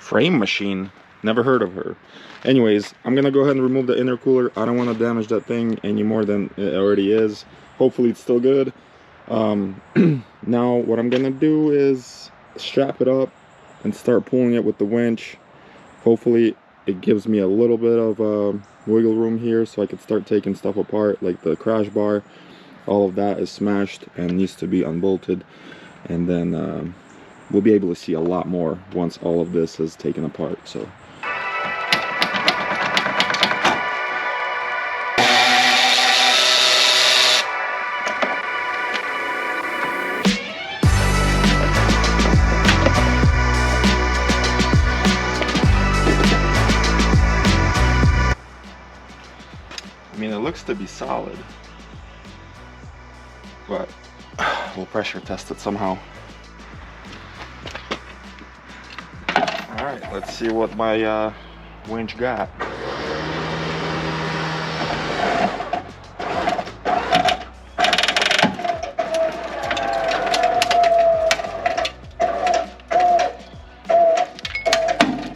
Frame machine. Never heard of her. Anyways, I'm gonna go ahead and remove the intercooler. I don't want to damage that thing any more than it already is. Hopefully it's still good. Now what I'm gonna do is strap it up and start pulling it with the winch. Hopefully it gives me a little bit of wiggle room here so I can start taking stuff apart, like the crash bar. All of that is smashed and needs to be unbolted, and then we'll be able to see a lot more once all of this is taken apart. So I mean, it looks to be solid, but we'll pressure test it somehow. Alright, let's see what my winch got.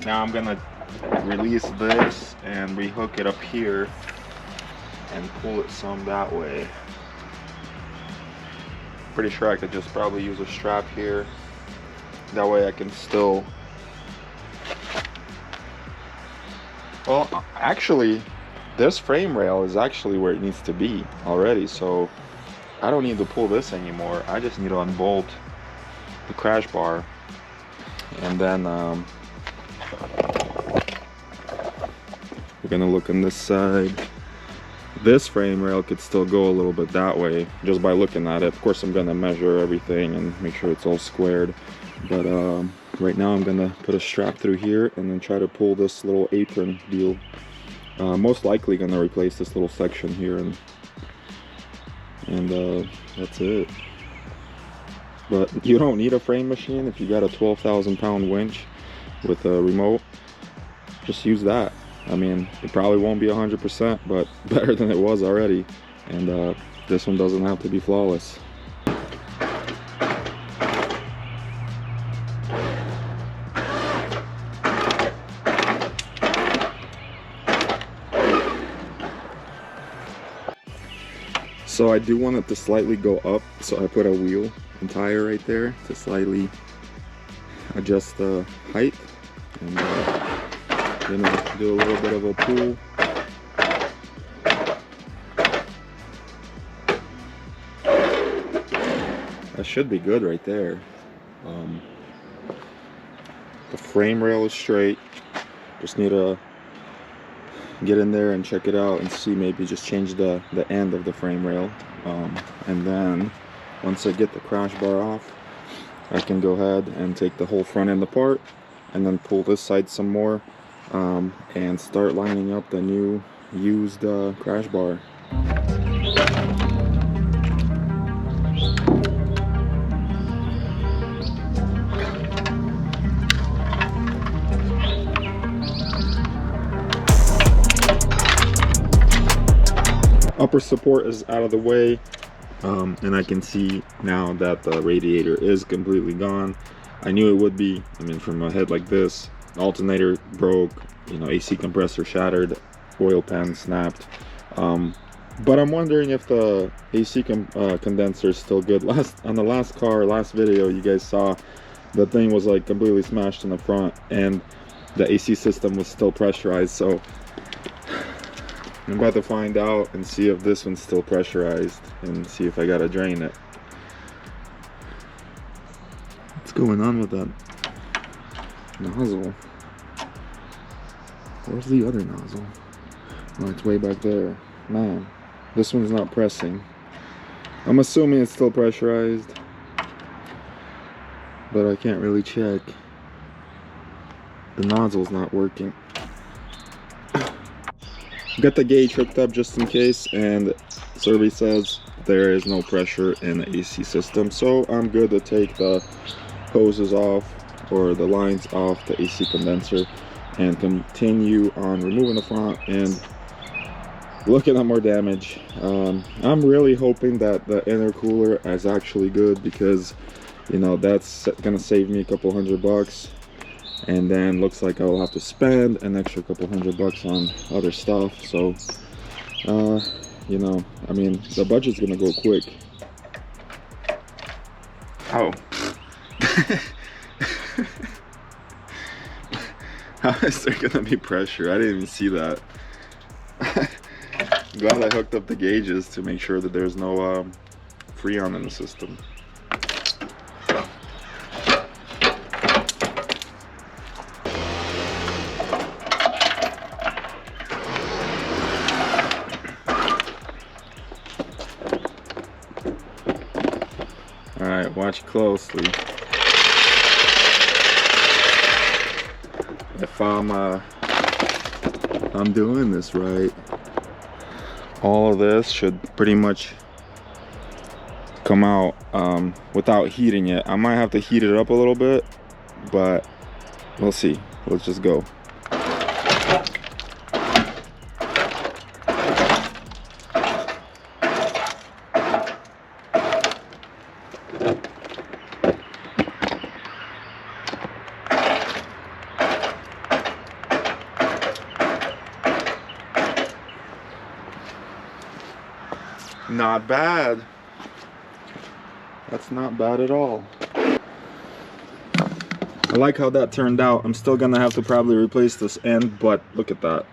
Now I'm gonna release this and rehook it up here and pull it some that way. Pretty sure I could just probably use a strap here. That way I can still... Well, actually, this frame rail is actually where it needs to be already, so I don't need to pull this anymore. I just need to unbolt the crash bar, and then we're gonna look on this side. This frame rail could still go a little bit that way just by looking at it. Of course, I'm gonna measure everything and make sure it's all squared, but right now I'm gonna put a strap through here and then try to pull this little apron deal. Most likely gonna replace this little section here, and that's it. But you don't need a frame machine if you got a 12,000 pound winch with a remote. Just use that. I mean, it probably won't be 100%, but better than it was already. And this one doesn't have to be flawless. So I do want it to slightly go up, so I put a wheel and tire right there to slightly adjust the height. And gonna do a little bit of a pull. That should be good right there. The frame rail is straight. Just need to get in there and check it out and see, maybe just change the end of the frame rail. And then once I get the crash bar off, I can go ahead and take the whole front end apart and then pull this side some more. And start lining up the new used crash bar. Upper support is out of the way, and I can see now that the radiator is completely gone. I knew it would be. I mean, from a head like this, alternator broke, you know, AC compressor shattered, oil pan snapped. But I'm wondering if the AC condenser is still good. On the last video you guys saw, the thing was like completely smashed in the front and the AC system was still pressurized. So I'm about to find out and see if this one's still pressurized and see if I gotta drain it. What's going on with that nozzle? Where's the other nozzle? Oh, it's way back there. Man, this one's not pressing. I'm assuming it's still pressurized, but I can't really check. The nozzle's not working. Got the gauge hooked up just in case, and survey says there is no pressure in the AC system, so I'm good to take the hoses off or the lines off the AC condenser and continue on removing the front and looking at more damage. I'm really hoping that the intercooler is actually good, because you know that's gonna save me a couple $100. and then looks like I'll have to spend an extra couple $100 on other stuff. So you know, I mean, the budget's gonna go quick. Oh. How is there gonna be pressure? I didn't even see that. Glad I hooked up the gauges to make sure that there's no freon in the system. All right, watch closely. If I'm doing this right, all of this should pretty much come out without heating it. I might have to heat it up a little bit, but we'll see. Let's just go. Not bad. That's not bad at all. I like how that turned out. I'm still gonna have to probably replace this end, but look at that.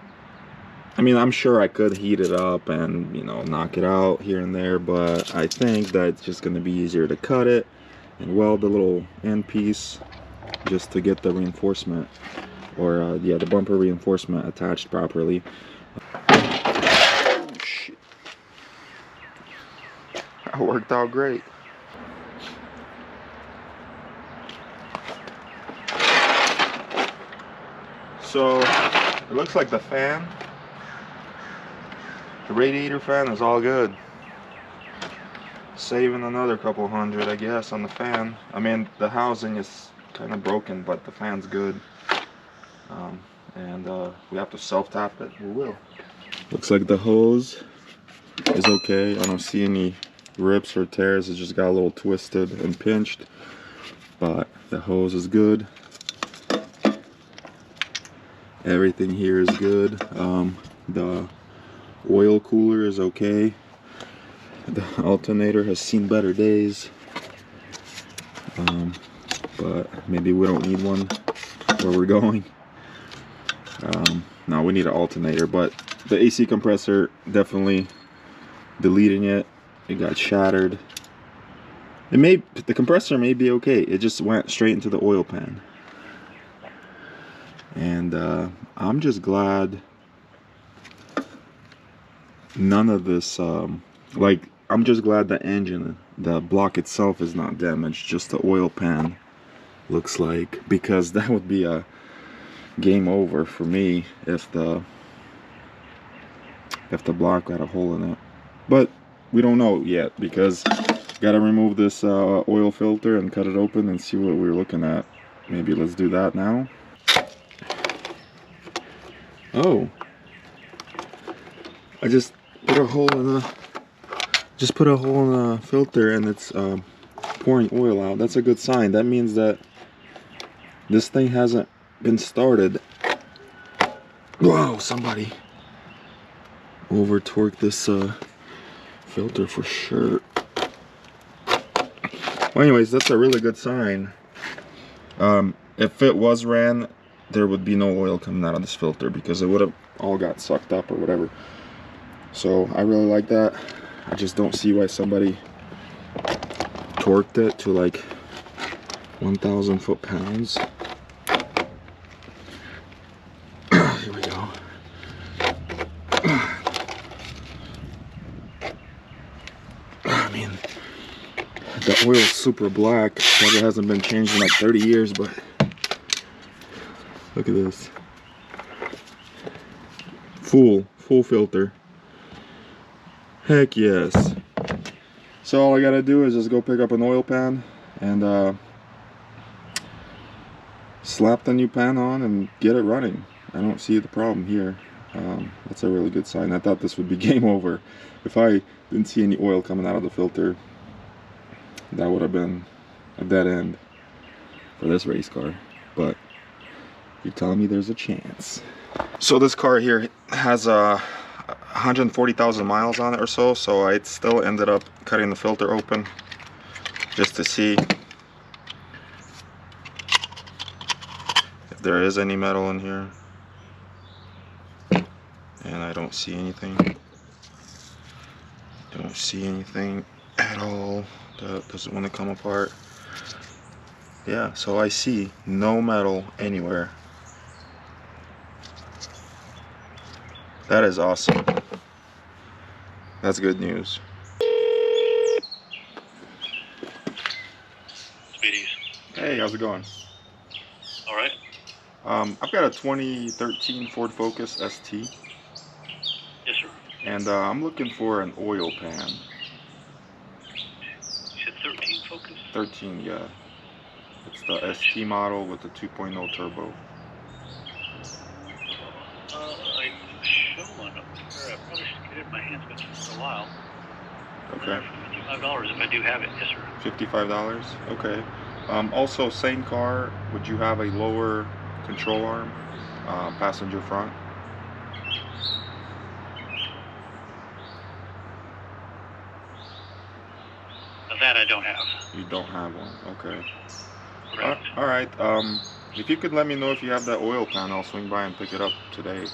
I mean, I'm sure I could heat it up and, you know, knock it out here and there, but I think that it's just gonna be easier to cut it and weld the little end piece just to get the reinforcement, or yeah, the bumper reinforcement attached properly. Oh, shit. That worked out great. So it looks like the fan, the radiator fan, is all good. Saving another couple hundred, I guess, on the fan. I mean, the housing is kind of broken, but the fan's good. And we have to self-tap it. We will. Looks like the hose is okay. I don't see any rips or tears. It just got a little twisted and pinched, but the hose is good. Everything here is good. The oil cooler is okay. The alternator has seen better days, but maybe we don't need one where we're going. No, we need an alternator, but the AC compressor, definitely deleting it. It got shattered. The compressor may be okay. It just went straight into the oil pan. And I'm just glad none of this, like, I'm just glad the engine, the block itself is not damaged, just the oil pan looks like, because that would be a game over for me if the block got a hole in it. But we don't know yet, because gotta remove this oil filter and cut it open and see what we're looking at. Maybe let's do that now. Oh, I just put a hole in the filter, and it's pouring oil out. That's a good sign. That means that this thing hasn't been started. Whoa, somebody over torqued this filter for sure. Well, anyways, that's a really good sign. If it was ran, there would be no oil coming out of this filter, because it would have all got sucked up or whatever. So I really like that. I just don't see why somebody torqued it to like 1,000 foot-pounds. Here we go. I mean, the oil's super black. Probably hasn't been changed in like 30 years, but look at this. Full filter. Heck yes. So all I gotta do is just go pick up an oil pan and slap the new pan on and get it running. I don't see the problem here. That's a really good sign. I thought this would be game over. If I didn't see any oil coming out of the filter, that would have been a dead end for this race car. But You tell me there's a chance. So this car here has 140,000 miles on it or so, so I still ended up cutting the filter open just to see if there is any metal in here, and I don't see anything. Don't see anything at all. That doesn't want to come apart. Yeah, so I see no metal anywhere. That is awesome. That's good news. Speedies. Hey, how's it going? All right. I've got a 2013 Ford Focus ST. Yes, sir. And I'm looking for an oil pan. You said 13 Focus? 13, yeah. It's the ST model with the 2.0 turbo. I show one up there. I probably should get it in my hands, but it's for a while. Okay. $55 if I do have it. Yes, sir. $55? Okay. Also, same car, would you have a lower control arm, passenger front? That I don't have. You don't have one, okay. Correct. Alright, if you could let me know if you have that oil pan, I'll swing by and pick it up today.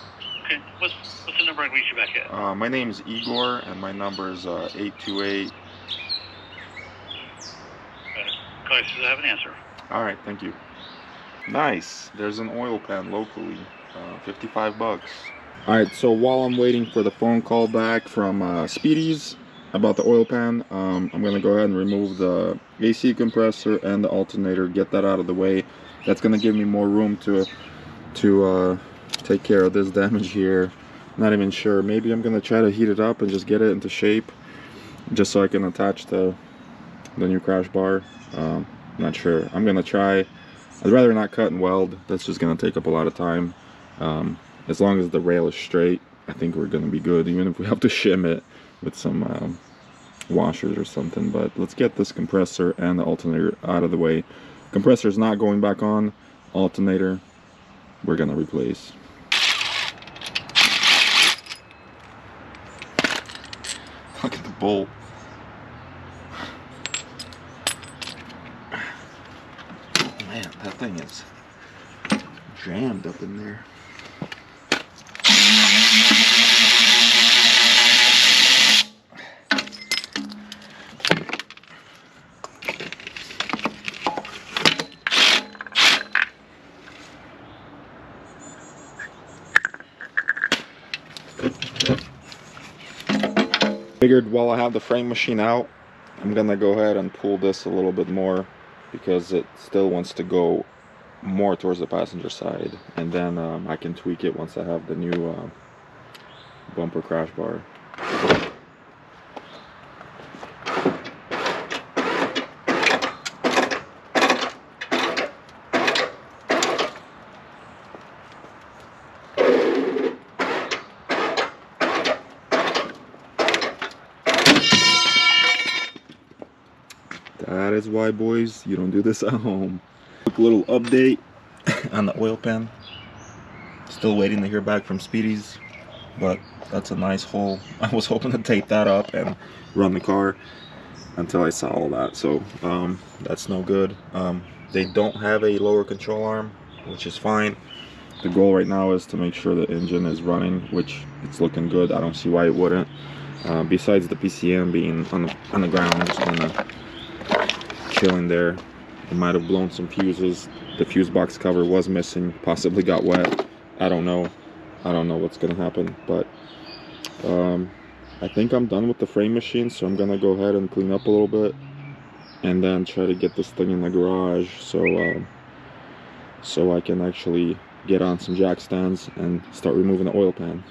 Okay. What's the number I can reach you back at? My name's Igor, and my number is 828. Call you as soon as I have an answer. Alright, thank you. Nice. There's an oil pan locally. 55 bucks. Alright, so while I'm waiting for the phone call back from Speedies about the oil pan, I'm going to go ahead and remove the AC compressor and the alternator, get that out of the way. That's going to give me more room to take care of this damage here. Not even sure. Maybe I'm going to try to heat it up and just get it into shape, just so I can attach the new crash bar. Not sure. I'm going to try. I'd rather not cut and weld. That's just going to take up a lot of time. As long as the rail is straight, I think we're going to be good, even if we have to shim it with some washers or something. But let's get this compressor and the alternator out of the way. Compressor's not going back on. Alternator, we're going to replace. Look at the bolt. Man, that thing is jammed up in there. Figured while I have the frame machine out, I'm gonna go ahead and pull this a little bit more, because it still wants to go more towards the passenger side, and then I can tweak it once I have the new bumper crash bar. That is why, boys, you don't do this at home. Quick little update on the oil pan. Still waiting to hear back from Speedies, but that's a nice hole. I was hoping to tape that up and run the car until I saw all that, so that's no good. They don't have a lower control arm, which is fine. The goal right now is to make sure the engine is running, which it's looking good. I don't see why it wouldn't. Besides the PCM being on the ground, just kind of chilling there. It might have blown some fuses. The fuse box cover was missing, possibly got wet. I don't know what's gonna happen, but I think I'm done with the frame machine, so I'm gonna go ahead and clean up a little bit and then try to get this thing in the garage so I can actually get on some jack stands and start removing the oil pan.